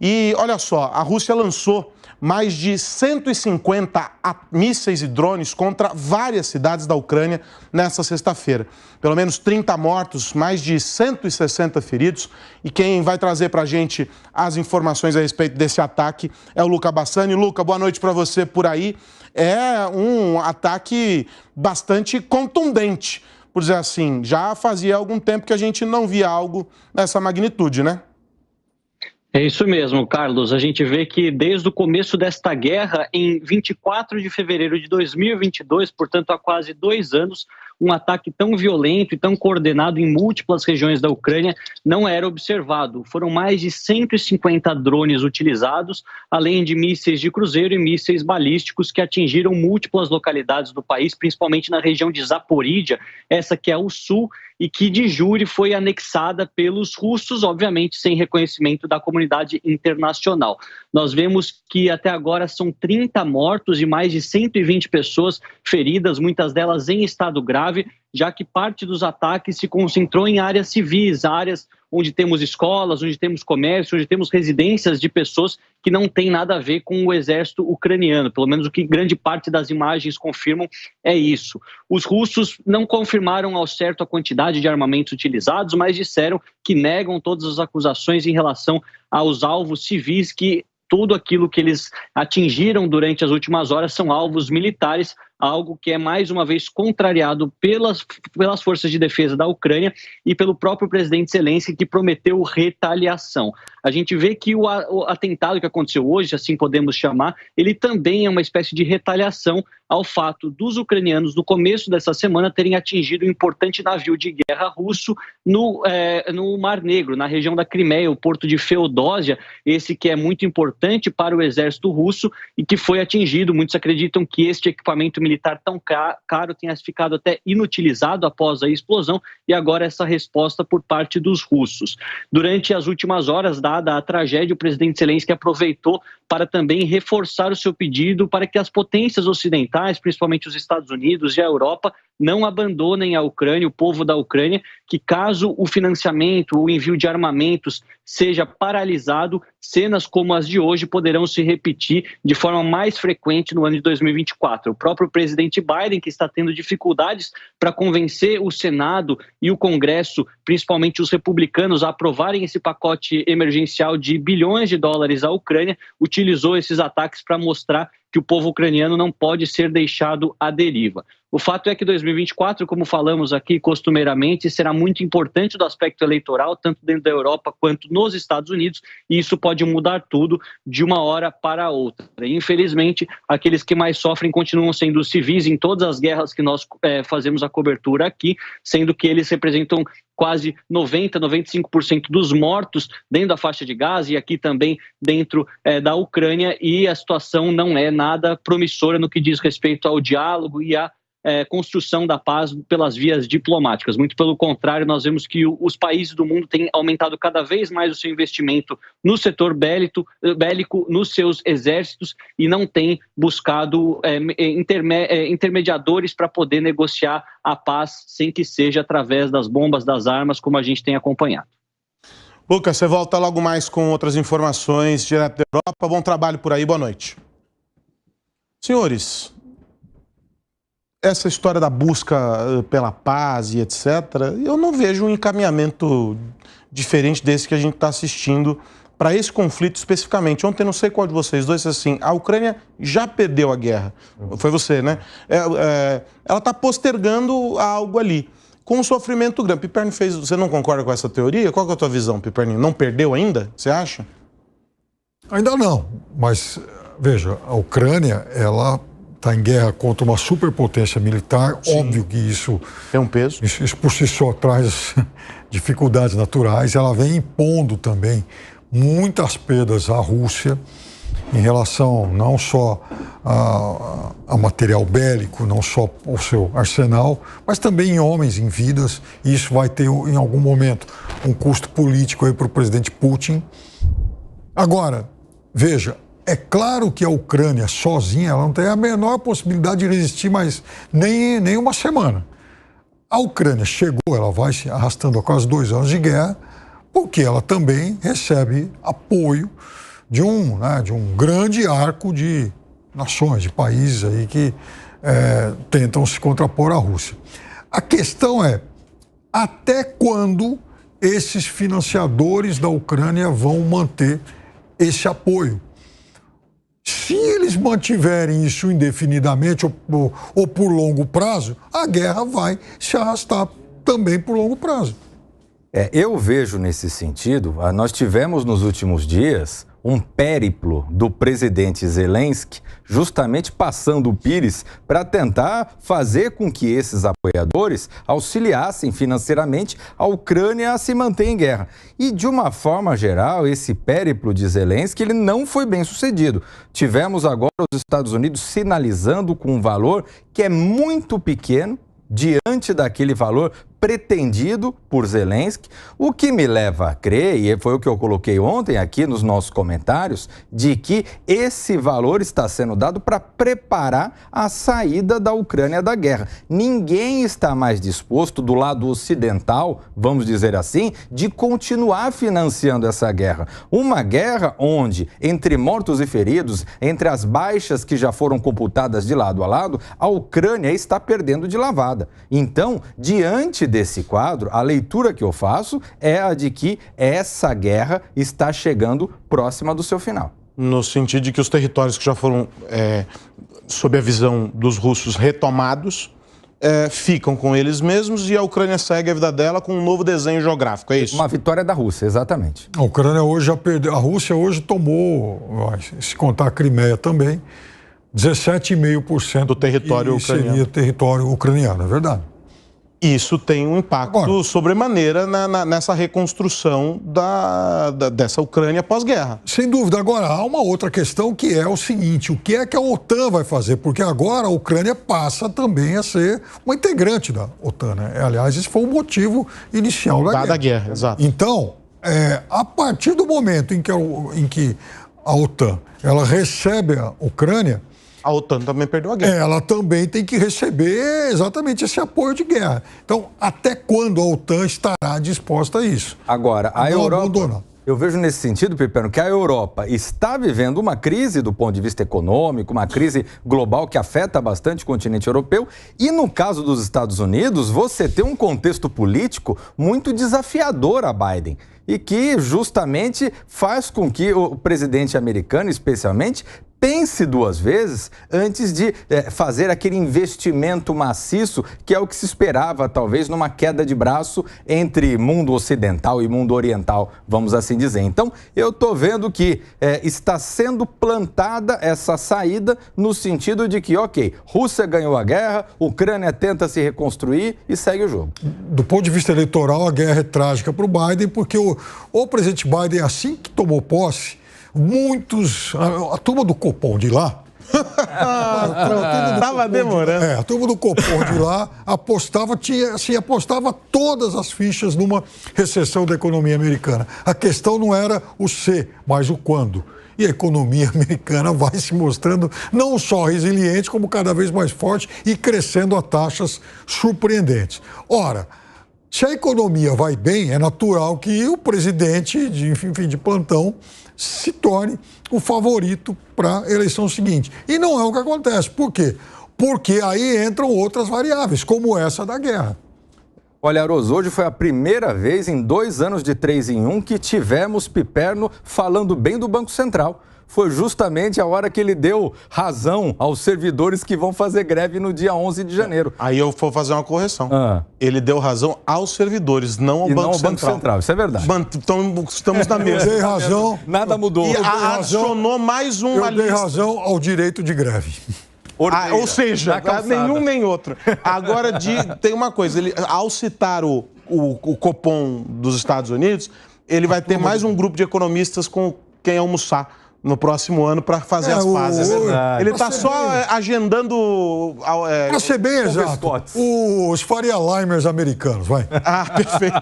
E olha só, a Rússia lançou mais de 150 mísseis e drones contra várias cidades da Ucrânia nesta sexta-feira. Pelo menos 30 mortos, mais de 160 feridos. E quem vai trazer para a gente as informações a respeito desse ataque é o Luca Bassani. Luca, boa noite para você por aí. É um ataque bastante contundente, por dizer assim. Já fazia algum tempo que a gente não via algo nessa magnitude, né? É isso mesmo, Carlos. A gente vê que desde o começo desta guerra, em 24 de fevereiro de 2022, portanto há quase 2 anos, um ataque tão violento e tão coordenado em múltiplas regiões da Ucrânia não era observado. Foram mais de 150 drones utilizados, além de mísseis de cruzeiro e mísseis balísticos que atingiram múltiplas localidades do país, principalmente na região de Zaporídia, essa que é o sul, e que de jure foi anexada pelos russos, obviamente sem reconhecimento da comunidade internacional. Nós vemos que até agora são 30 mortos e mais de 120 pessoas feridas, muitas delas em estado grave, já que parte dos ataques se concentrou em áreas civis, áreas onde temos escolas, onde temos comércio, onde temos residências de pessoas que não têm nada a ver com o exército ucraniano. Pelo menos o que grande parte das imagens confirmam é isso. Os russos não confirmaram ao certo a quantidade de armamentos utilizados, mas disseram que negam todas as acusações em relação aos alvos civis, que tudo aquilo que eles atingiram durante as últimas horas são alvos militares, algo que é mais uma vez contrariado pelas forças de defesa da Ucrânia e pelo próprio presidente Zelensky, que prometeu retaliação. A gente vê que o atentado que aconteceu hoje, assim podemos chamar, ele também é uma espécie de retaliação ao fato dos ucranianos, no começo dessa semana, terem atingido um importante navio de guerra russo no Mar Negro, na região da Crimeia, o porto de Feodósia, esse que é muito importante para o exército russo e que foi atingido. Muitos acreditam que este equipamento militar tão caro tenha ficado até inutilizado após a explosão, e agora essa resposta por parte dos russos. Durante as últimas horas, dada a tragédia, o presidente Zelensky aproveitou para também reforçar o seu pedido para que as potências ocidentais, principalmente os Estados Unidos e a Europa, não abandonem a Ucrânia, o povo da Ucrânia, que caso o financiamento, o envio de armamentos seja paralisado, cenas como as de hoje poderão se repetir de forma mais frequente no ano de 2024. O próprio presidente Biden, que está tendo dificuldades para convencer o Senado e o Congresso, principalmente os republicanos, a aprovarem esse pacote emergencial de bilhões de dólares à Ucrânia, utilizou esses ataques para mostrar que o povo ucraniano não pode ser deixado à deriva. O fato é que 2024, como falamos aqui costumeiramente, será muito importante do aspecto eleitoral, tanto dentro da Europa quanto nos Estados Unidos, e isso pode mudar tudo de uma hora para outra. E, infelizmente, aqueles que mais sofrem continuam sendo os civis em todas as guerras que nós fazemos a cobertura aqui, sendo que eles representam quase 90%, 95% dos mortos dentro da faixa de Gaza e aqui também dentro da Ucrânia, e a situação não é nada promissora no que diz respeito ao diálogo e à construção da paz pelas vias diplomáticas. Muito pelo contrário, nós vemos que os países do mundo têm aumentado cada vez mais o seu investimento no setor bélico, nos seus exércitos, e não têm buscado intermediadores para poder negociar a paz sem que seja através das bombas, das armas, como a gente tem acompanhado. Lucas, você volta logo mais com outras informações direto da Europa. Bom trabalho por aí, boa noite. Senhores, essa história da busca pela paz e etc., eu não vejo um encaminhamento diferente desse que a gente está assistindo para esse conflito especificamente. Ontem, não sei qual de vocês dois, assim, a Ucrânia já perdeu a guerra. Foi você, né? Ela está postergando algo ali, com um sofrimento grande. Piperno fez... Você não concorda com essa teoria? Qual que é a tua visão, Piperno? Não perdeu ainda, você acha? Ainda não, mas, veja, a Ucrânia, ela está em guerra contra uma superpotência militar. Sim. Óbvio que isso tem um peso. Isso por si só traz dificuldades naturais. Ela vem impondo também muitas perdas à Rússia em relação não só a material bélico, não só ao seu arsenal, mas também em homens, em vidas. E isso vai ter, em algum momento, um custo político aí para o presidente Putin. Agora, veja, é claro que a Ucrânia sozinha ela não tem a menor possibilidade de resistir mais nem uma semana. A Ucrânia chegou, ela vai se arrastando há quase 2 anos de guerra, porque ela também recebe apoio de um grande arco de nações, de países aí que tentam se contrapor à Rússia. A questão é, até quando esses financiadores da Ucrânia vão manter esse apoio? Se eles mantiverem isso indefinidamente ou por longo prazo, a guerra vai se arrastar também por longo prazo. Eu vejo nesse sentido, nós tivemos nos últimos dias um périplo do presidente Zelensky, justamente passando o Pires para tentar fazer com que esses apoiadores auxiliassem financeiramente a Ucrânia a se manter em guerra. E, de uma forma geral, esse périplo de Zelensky ele não foi bem sucedido. Tivemos agora os Estados Unidos sinalizando com um valor que é muito pequeno diante daquele valor pretendido por Zelensky, o que me leva a crer, e foi o que eu coloquei ontem aqui nos nossos comentários, de que esse valor está sendo dado para preparar a saída da Ucrânia da guerra. Ninguém está mais disposto, do lado ocidental, vamos dizer assim, de continuar financiando essa guerra. Uma guerra onde, entre mortos e feridos, entre as baixas que já foram computadas de lado a lado, a Ucrânia está perdendo de lavada. Então, diante desse quadro, a leitura que eu faço é a de que essa guerra está chegando próxima do seu final. No sentido de que os territórios que já foram, sob a visão dos russos, retomados, ficam com eles mesmos e a Ucrânia segue a vida dela com um novo desenho geográfico, é isso? Uma vitória da Rússia, exatamente. A Ucrânia hoje já perdeu, a Rússia hoje tomou, se contar a Crimeia também, 17,5% do território ucraniano. Seria território ucraniano, é verdade. Isso tem um impacto sobremaneira nessa reconstrução dessa Ucrânia pós-guerra. Sem dúvida. Agora, há uma outra questão que é o seguinte, o que é que a OTAN vai fazer? Porque agora a Ucrânia passa também a ser uma integrante da OTAN, né? Aliás, esse foi o motivo inicial da guerra. Exato. Então, a partir do momento em que a OTAN ela recebe a Ucrânia, a OTAN também perdeu a guerra. Ela também tem que receber exatamente esse apoio de guerra. Então, até quando a OTAN estará disposta a isso? Agora, a Europa... Eu vejo nesse sentido, Pipeno, que a Europa está vivendo uma crise do ponto de vista econômico, uma crise global que afeta bastante o continente europeu. E no caso dos Estados Unidos, você tem um contexto político muito desafiador a Biden. E que justamente faz com que o presidente americano, especialmente, pense duas vezes antes de fazer aquele investimento maciço que é o que se esperava, talvez, numa queda de braço entre mundo ocidental e mundo oriental, vamos assim dizer. Então, eu estou vendo que está sendo plantada essa saída no sentido de que, ok, Rússia ganhou a guerra, Ucrânia tenta se reconstruir e segue o jogo. Do ponto de vista eleitoral, a guerra é trágica para o Biden, porque o presidente Biden, assim que tomou posse, a turma do Copom de lá... Estava demorando. A turma do Copom de lá apostava todas as fichas numa recessão da economia americana. A questão não era o se, mas o quando. E a economia americana vai se mostrando não só resiliente, como cada vez mais forte e crescendo a taxas surpreendentes. Ora, se a economia vai bem, é natural que o presidente de plantão se torne o favorito para a eleição seguinte. E não é o que acontece. Por quê? Porque aí entram outras variáveis, como essa da guerra. Olha, Aros, hoje foi a primeira vez em 2 anos de 3 em 1 que tivemos Piperno falando bem do Banco Central. Foi justamente a hora que ele deu razão aos servidores que vão fazer greve no dia 11 de janeiro. Aí eu vou fazer uma correção. Ele deu razão aos servidores, não ao Banco Central. Isso é verdade. Então, estamos na mesa. Eu dei razão. Nada mudou. E adicionou mais um ali. Eu dei razão ao direito de greve. Ou seja, nenhum nem outro. Agora, tem uma coisa, ao citar o Copom dos Estados Unidos, ele vai ter mais um grupo de economistas com quem almoçar no próximo ano para fazer as pazes. Ele está só agendando... Para ser bem exato, os Faria Limers americanos, vai. Perfeito.